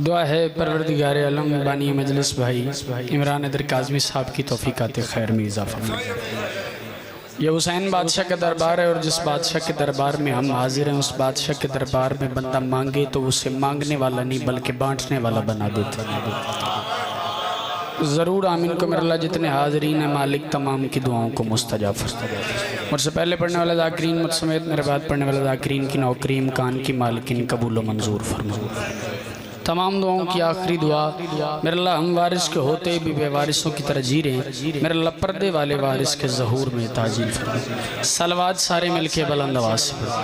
दुआ है परवरदिगार आलम बानी मजलिस भाई इमरान अदर काज़मी साहब की तौफीकात खैर में इजाफ़ा फरमाए। ये हुसैन बादशाह का दरबार है और जिस बादशाह के दरबार में हम हाजिर हैं उस बादशाह के दरबार में बंदा मांगे तो उसे मांगने वाला नहीं बल्कि बांटने वाला बना देता। ज़रूर आमीन को मेरे अल्लाह जितने हाज़रीन हैं मालिक तमाम की दुआओं को मुस्तजाब फरमाए। मुझसे पहले पढ़ने वाले ज़ाकिरीन मुझ समेत मेरे बाद पढ़ने वाले ज़ाकिरीन की नौकरी इम्कान की मालिकिन कबूल व मंजूर फरमाए। तमाम दुआओं की आखिरी दुआ मेरे अल्लाह हम वारिस के होते भी बेवारिसों की तरह जी रहे हैं। मेरे अल्लाह पर्दे वाले वारिस के ज़हूर में ताजील फरमाए। सलवात सारे मिलके बुलंद आवाज़ से पढ़ें।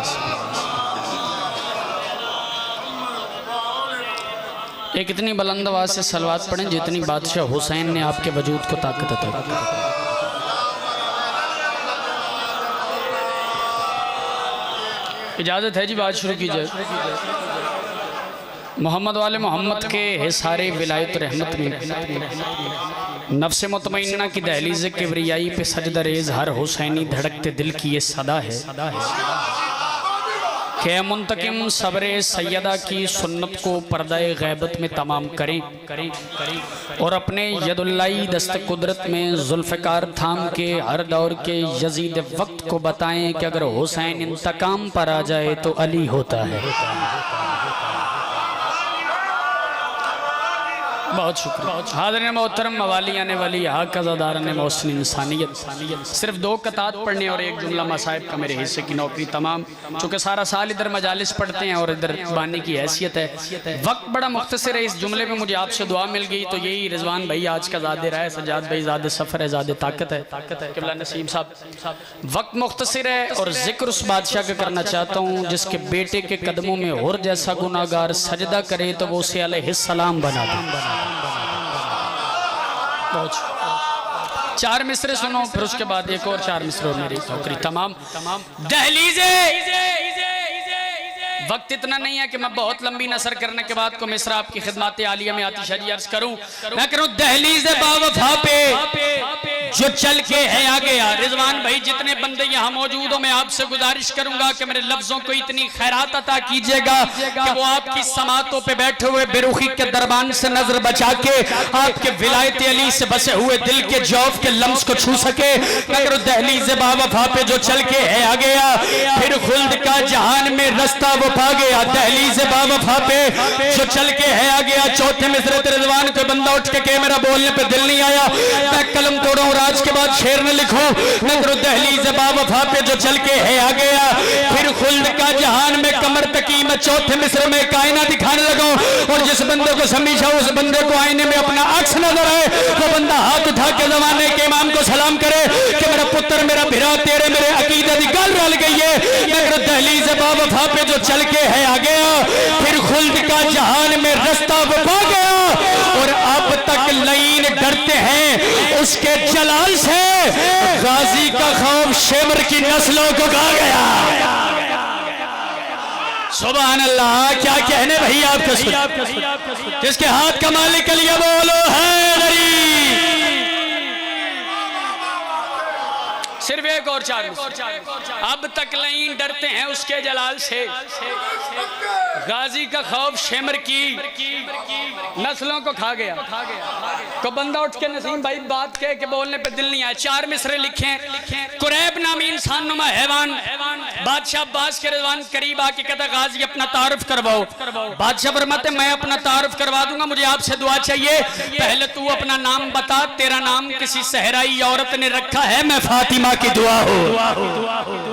एक इतनी बुलंद आवाज़ से सलवात पढ़ें जितनी बादशाह हुसैन ने आपके वजूद को ताकत अता की। इजाज़त है जी, बात शुरू कीजिए। मोहम्मद वाले मोहम्मद के हिसारे विलायत रहमत में नफ्स मुतमइन्ना की दहलीज़ किबरियाई पे सजदा रेज़ हर हुसैनी धड़कते दिल की ये सदा है कि मुंतकिम सब्रे सैयदा की सुन्नत को पर्दाए गैबत में तमाम करें और अपने यदुल्लाई दस्त कुदरत में जुल्फ़कार थाम के हर दौर के यजीद वक्त को बताएं कि अगर हुसैन इंतकाम पर आ जाए तो अली होता है। बहुत शुक्रिया। हाज़रीन मोहतरम मवाली आने वाली हाक़ज़ादारान मोहसिन इंसानियत सिर्फ दो कतात पढ़ने और एक जुमला मसाइब का मेरे हिस्से की नौकरी तमाम। चूँकि सारा साल इधर मजालिस पढ़ते हैं और इधर बानी की हैसियत है, वक्त बड़ा मुख्तसर है। इस जुमले में मुझे आपसे दुआ मिल गई तो यही रिजवान भाई आज का ज़ादे रहा है, सजाद भाई ज़ादे सफ़र है, ज़ादे ताकत है क़िबला नसीम साहब। वक्त मुख्तसर है और ज़िक्र उस बादशाह का करना चाहता हूँ जिसके बेटे के कदमों में और जैसा गुनाहगार सजदा करे तो वो उसे अलैहिस्सलाम बना दे। चार मिसरे सुनो फिर उसके बाद एक और चार मिसरे मेरी नौकरी तमाम। दहलीज़े वक्त इतना नहीं है कि मैं बहुत लंबी नसर करने के बाद को मिसरा आपकी खिदमत आलिया में आती शरी अर्ज करूं। मैं करूं दहलीज़े बावफा पे जो चल के है आ गया। रिजवान भाई जितने बंदे यहाँ मौजूद हो मैं आपसे गुजारिश करूंगा कि मेरे लफ्जों को इतनी खैरात अता कीजिएगा कि वो आपकी समातों पे बैठे हुए बेरुखी के दरबान से नजर बचा के आपके विलायत अली से बसे हुए दिल के जौफ के लम्स को छू सके। मैं करूं दहलीज़े बावफा पे जो चल के है आ गया फिर खुल्द का जहान में रास्ता वो पा गया। दहलीज़े बावफा पे जो चल के है आ गया। चौथे मिसरे रिजवान को बंदा उठ के मेरा बोलने पे दिल नहीं आया, मैं कलम तोड़ूं और आज के बाद शेर न लिखूं। मैं करूं दहलीज़े बावफा पे जो चल के है आ गया फिर खुल्द का जहान में कमर तकी। मैं चौथे मिसरे में कायना दिखाने लगा और जिस बंदे को समीशा उस बंदे को आईने में अपना अक्स नजर आए वो बंदा हाथ उठा के जमाने के इमाम को सलाम करे कि मेरा पुत्र मेरा भिरा तेरे मेरे अकीदे की गल रल गई है। मैं करूं दहलीज़े बावफा पे जो चल के है आ गया फिर खुल्द का जहान में रास्ता वो पा गया और अब तक लईन डरते हैं उसके जलाल से। गाजी का खौफ शेमर की नस्लों को खा गया। सुभान अल्लाह, क्या कहने भाई आपके जिसके हाथ का मालिक के लिए बोलो है। सिर्फ एक और चार अब तक लईन डरते हैं उसके जलाल से। गाजी का खौफ शेमर की नस्लों को खा गया। तो बंदा उठ के नसीम भाई बात कह के बोलने पे दिल नहीं आया। चार मिसरे लिखे कुरैब नामी इंसान नुमा हैवान बादशाह अब्बास के रिजवान करीब आके कहता गाजी अपना तारुफ करवाओ। बादशाह फरमाते मैं अपना तारुफ करवा दूंगा, मुझे आपसे दुआ चाहिए। पहले तू अपना नाम बता, तेरा नाम किसी सहराई औरत ने रखा है, मैं फातिमा की दुआ हो।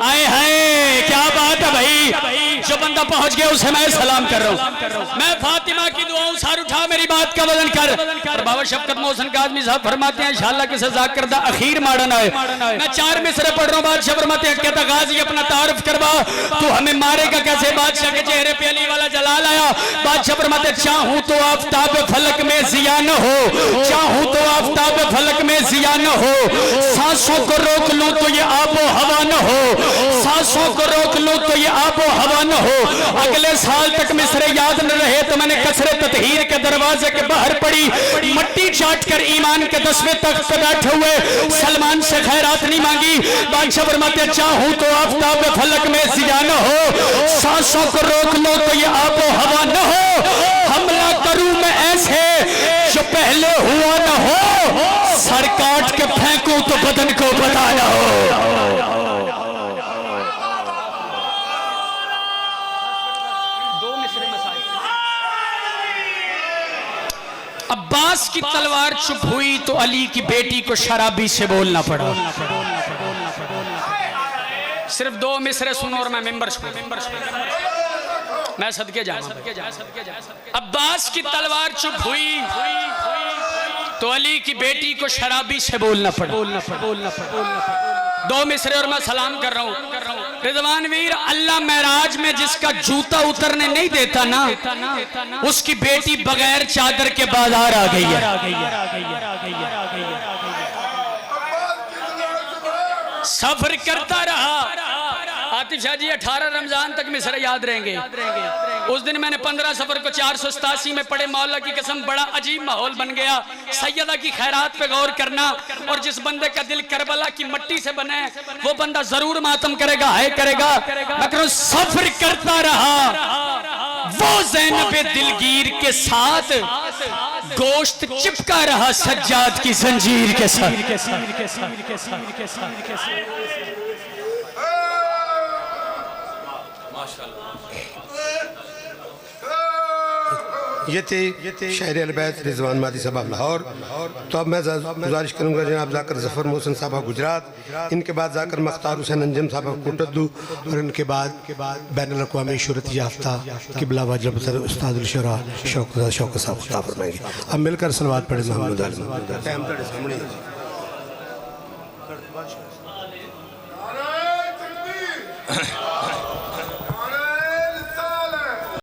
आए हाय क्या बात है भाई, जो बंदा पहुंच गया उसे मैं सलाम कर रहा हूँ। मैं फातिमा की दुआ हूँ, सार उठा मेरी बात का वजन कर। बाबा शफकत मोहसिन काज़मी साहब फरमाते हैं इंशाअल्लाह के सजा करदा अखीर मारन आए। मैं चार मिसरे पढ़ रहा हूँ। बादशाह फरमाते हैं कहता गाजी अपना तारुफ करवा, तू हमें मारेगा कैसे? बादशाह के चेहरे पे अली वाला जलाल आया। बादशाह फरमाते चाहूं तो आफताब फलक में जिया न हो, चाहूं तो आफताब फलक में जिया न हो, सांसों को रोक लूं तो ये आबो हवा न हो, सांसों को रोक लूं तो ये आबो हवा न हो। अगले साल तक मिसरे याद न रहे तो मैंने कसरे ततहीर के दरवाजे के बाहर पड़ी, मट्टी चाट कर ईमान के 10वें तख्त पे बैठे हुए सलमान से खैरात नहीं मांगी। बादशाह फरमाते चाहूं तो आफताब फलक में सिया न हो, सांसों को रोक लो तो ये आबो हवा न हो। हमला करूं मैं ऐसे जो पहले हुआ न हो, सर काट के फेंकूं तो बदन को पता न हो। अब्बास की तलवार चुप हुई तो अली की बेटी को शराबी से बोलना पड़ा। सिर्फ 2 मिसरे सुनो और मैं मेंबर मैं सदके जाऊं। अब्बास की तलवार चुप हुई तो अली की बेटी को शराबी से बोलना पड़ा। 2 मिसरे और मैं सलाम कर रहा हूं। रिजवान वीर, अल्लाह महराज में जिसका जूता उतरने नहीं देता ना, उसकी बेटी बगैर चादर के बाजार आ गई है। सफर करता रहा आतिफ शाह जी, 18 रमजान तक मिसरे याद रहेंगे। उस दिन मैंने 15 सफर को 487 में पढ़े। मौला की कसम बड़ा अजीब माहौल बन गया। सैयदा की खैरात पे गौर करना, और जिस बंदे का दिल करबला की मट्टी से बने वो बंदा जरूर मातम करेगा, हाय करेगा। मगर सफर करता रहा वो ज़ैनब दिलगीर के साथ, गोश्त चिपका रहा सज्जाद की जंजीर के साथ। ये थे शायर अलबैत रिजवान मादी साहब लाहौर। तो अब मैं गुजारिश करूँगा जनाब जाकर जफ़र मोहसिन साहब गुजरात, इनके बाद जाकर मख्तार हुसैन अंजम साहब कोटद्दू, और इनके बाद बैनुल अक़वामी शोहरत याफ्ता क़िबला वाजिब उस्ताद शुरा शौकत साहब खुताब फरमाएंगे। अब मिलकर सलवात पढ़े मोहम्मद आलम।